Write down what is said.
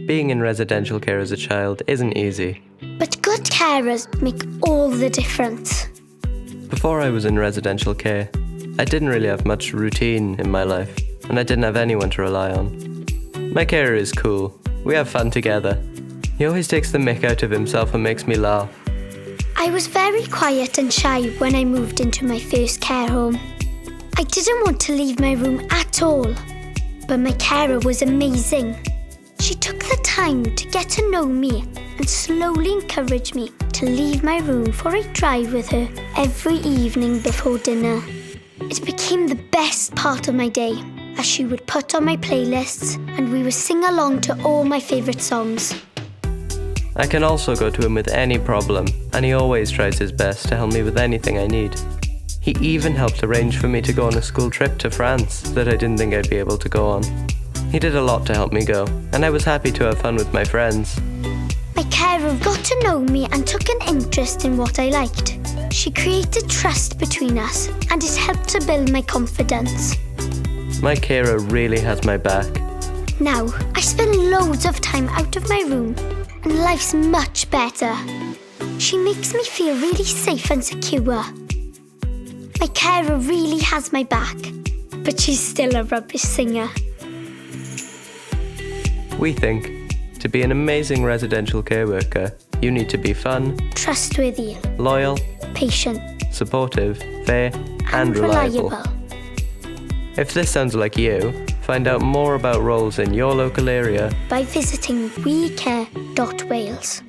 Being in residential care as a child isn't easy. But good carers make all the difference. Before I was in residential care, I didn't really have much routine in my life, and I didn't have anyone to rely on. My carer is cool. We have fun together. He always takes the mick out of himself and makes me laugh. I was very quiet and shy when I moved into my first care home. I didn't want to leave my room at all, but my carer was amazing. She took the time to get to know me and slowly encouraged me to leave my room for a drive with her every evening before dinner. It became the best part of my day, as she would put on my playlists and we would sing along to all my favourite songs. I can also go to him with any problem, and he always tries his best to help me with anything I need. He even helped arrange for me to go on a school trip to France that I didn't think I'd be able to go on. He did a lot to help me go, and I was happy to have fun with my friends. My carer got to know me and took an interest in what I liked. She created trust between us, and it helped to build my confidence. My carer really has my back. Now, I spend loads of time out of my room, and life's much better. She makes me feel really safe and secure. My carer really has my back, but she's still a rubbish singer. We think, to be an amazing residential care worker, you need to be fun, Trustworthy, loyal, patient, supportive, fair, and reliable. If this sounds like you, find out more about roles in your local area By visiting wecare.wales.